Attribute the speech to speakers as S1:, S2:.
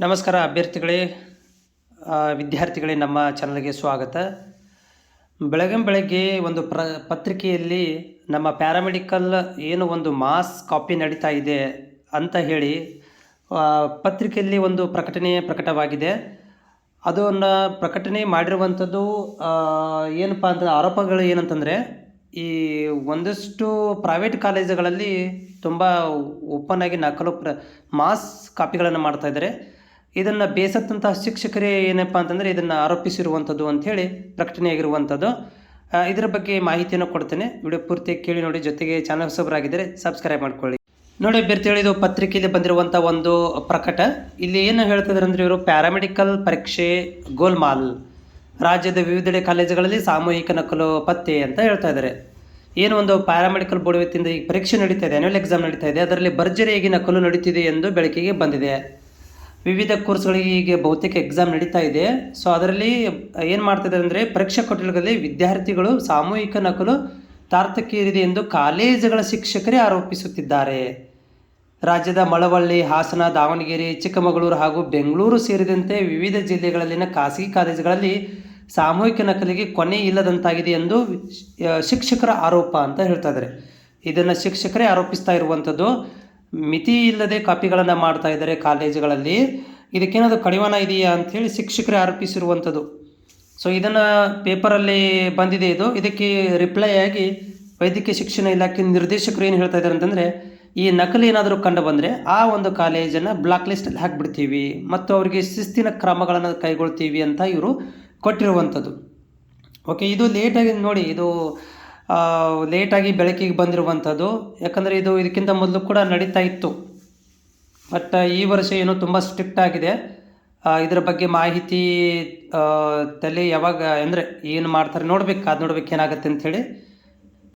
S1: ನಮಸ್ಕಾರ ಅಭ್ಯರ್ಥಿಗಳೇ, ವಿದ್ಯಾರ್ಥಿಗಳೇ, ನಮ್ಮ ಚಾನಲ್ಗೆ ಸ್ವಾಗತ. ಬೆಳಗ್ಗೆ ಒಂದು ಪತ್ರಿಕೆಯಲ್ಲಿ ನಮ್ಮ ಪ್ಯಾರಾಮೆಡಿಕಲ್ ಏನು ಒಂದು ಮಾಸ್ ಕಾಪಿ ನಡೀತಾ ಇದೆ ಅಂತ ಹೇಳಿ ಪತ್ರಿಕೆಯಲ್ಲಿ ಒಂದು ಪ್ರಕಟವಾಗಿದೆ. ಅದನ್ನು ಪ್ರಕಟಣೆ ಮಾಡಿರುವಂಥದ್ದು ಏನಪ್ಪ ಅಂತ ಆರೋಪಗಳು ಏನಂತಂದರೆ, ಈ ಒಂದಷ್ಟು ಪ್ರೈವೇಟ್ ಕಾಲೇಜುಗಳಲ್ಲಿ ತುಂಬ ಓಪನ್ ಆಗಿ ನಕಲು ಮಾಸ್ ಕಾಪಿಗಳನ್ನು ಮಾಡ್ತಾಯಿದ್ದಾರೆ. ಇದನ್ನು ಬೇಸತ್ತಂತಹ ಶಿಕ್ಷಕರೇ ಏನಪ್ಪ ಅಂತಂದರೆ ಇದನ್ನು ಆರೋಪಿಸಿರುವಂಥದ್ದು ಅಂಥೇಳಿ ಪ್ರಕಟಣೆಯಾಗಿರುವಂಥದ್ದು. ಇದರ ಬಗ್ಗೆ ಮಾಹಿತಿಯನ್ನು ಕೊಡ್ತೇನೆ. ವಿಡಿಯೋ ಪೂರ್ತಿ ಕೇಳಿ ನೋಡಿ. ಜೊತೆಗೆ ಚಾನಲ್ ಹೊಸಬರಾಗಿದ್ದರೆ ಸಬ್ಸ್ಕ್ರೈಬ್ ಮಾಡ್ಕೊಳ್ಳಿ. ನೋಡಿ ಅಭ್ಯರ್ಥಿಗಳು, ಇದು ಪತ್ರಿಕೆಯಲ್ಲಿ ಬಂದಿರುವಂಥ ಒಂದು ಪ್ರಕಟ. ಇಲ್ಲಿ ಏನು ಹೇಳ್ತಿದ್ದಾರೆ ಅಂದರೆ, ಇವರು ಪ್ಯಾರಾಮೆಡಿಕಲ್ ಪರೀಕ್ಷೆ ಗೋಲ್ಮಾಲ್, ರಾಜ್ಯದ ವಿವಿಧೆಡೆ ಕಾಲೇಜುಗಳಲ್ಲಿ ಸಾಮೂಹಿಕ ನಕಲು ಪತ್ತೆ ಅಂತ ಹೇಳ್ತಾ ಇದ್ದಾರೆ. ಏನು ಒಂದು ಪ್ಯಾರಾಮೆಡಿಕಲ್ ಬೋರ್ಡ್ ವತಿಯಿಂದ ಈ ಪರೀಕ್ಷೆ ನಡೀತಾ ಇದೆ, ಆನ್ಯುವಲ್ ಎಕ್ಸಾಮ್ ನಡೀತಾ ಇದೆ, ಅದರಲ್ಲಿ ಭರ್ಜರಿಯಾಗಿ ನಕಲು ನಡೀತಿದೆ ಎಂದು ಬೆಳಕಿಗೆ ಬಂದಿದೆ. ವಿವಿಧ ಕೋರ್ಸ್ಗಳಿಗೆ ಈಗ ಬಹುತೇಕ ಎಕ್ಸಾಮ್ ನಡೀತಾ ಇದೆ. ಸೊ ಅದರಲ್ಲಿ ಏನು ಮಾಡ್ತಿದ್ದಾರೆ ಅಂದರೆ, ಪರೀಕ್ಷಾ ಕೊಠಡಿಗಳಲ್ಲಿ ವಿದ್ಯಾರ್ಥಿಗಳು ಸಾಮೂಹಿಕ ನಕಲು ತಾರತಮ್ಯವಿದೆ ಎಂದು ಕಾಲೇಜುಗಳ ಶಿಕ್ಷಕರೇ ಆರೋಪಿಸುತ್ತಿದ್ದಾರೆ. ರಾಜ್ಯದ ಮಳವಳ್ಳಿ, ಹಾಸನ, ದಾವಣಗೆರೆ, ಚಿಕ್ಕಮಗಳೂರು ಹಾಗೂ ಬೆಂಗಳೂರು ಸೇರಿದಂತೆ ವಿವಿಧ ಜಿಲ್ಲೆಗಳಲ್ಲಿನ ಖಾಸಗಿ ಕಾಲೇಜುಗಳಲ್ಲಿ ಸಾಮೂಹಿಕ ನಕಲಿಗೆ ಕೊನೆ ಇಲ್ಲದಂತಾಗಿದೆ ಎಂದು ಶಿಕ್ಷಕರ ಆರೋಪ ಅಂತ ಹೇಳ್ತಾ ಇದ್ದಾರೆ. ಇದನ್ನು ಶಿಕ್ಷಕರೇ ಆರೋಪಿಸ್ತಾ ಇರುವಂಥದ್ದು. ಮಿತಿ ಇಲ್ಲದೆ ಕಾಪಿಗಳನ್ನು ಮಾಡ್ತಾ ಇದ್ದಾರೆ ಕಾಲೇಜುಗಳಲ್ಲಿ. ಇದಕ್ಕೇನಾದರೂ ಕಡಿವಾಣ ಇದೆಯಾ ಅಂಥೇಳಿ ಶಿಕ್ಷಕರೇ ಆರೋಪಿಸಿರುವಂಥದ್ದು. ಸೊ ಇದನ್ನು ಪೇಪರಲ್ಲಿ ಬಂದಿದೆ. ಇದಕ್ಕೆ ರಿಪ್ಲೈ ಆಗಿ ವೈದ್ಯಕೀಯ ಶಿಕ್ಷಣ ಇಲಾಖೆ ನಿರ್ದೇಶಕರು ಏನು ಹೇಳ್ತಾ ಇದ್ದಾರೆ ಅಂತಂದರೆ, ಈ ನಕಲು ಏನಾದರೂ ಕಂಡು ಬಂದರೆ ಆ ಒಂದು ಕಾಲೇಜನ್ನು ಬ್ಲಾಕ್ ಲಿಸ್ಟಲ್ಲಿ ಹಾಕಿಬಿಡ್ತೀವಿ ಮತ್ತು ಅವರಿಗೆ ಶಿಸ್ತಿನ ಕ್ರಮಗಳನ್ನು ಕೈಗೊಳ್ತೀವಿ ಅಂತ ಇವರು ಕೊಟ್ಟಿರುವಂಥದ್ದು. ಓಕೆ, ಇದು ಲೇಟಾಗಿ ನೋಡಿ, ಇದು ಲೇಟಾಗಿ ಬೆಳಕಿಗೆ ಬಂದಿರುವಂಥದ್ದು. ಯಾಕಂದರೆ ಇದಕ್ಕಿಂತ ಮೊದಲು ಕೂಡ ನಡೀತಾ ಇತ್ತು. ಬಟ್ ಈ ವರ್ಷ ಏನೋ ತುಂಬ ಸ್ಟ್ರಿಕ್ಟ್ ಆಗಿದೆ. ಇದರ ಬಗ್ಗೆ ಮಾಹಿತಿ ಯಾವಾಗ ಅಂದರೆ ಏನು ಮಾಡ್ತಾರೆ ನೋಡ್ಬೇಕು ಏನಾಗುತ್ತೆ ಅಂಥೇಳಿ.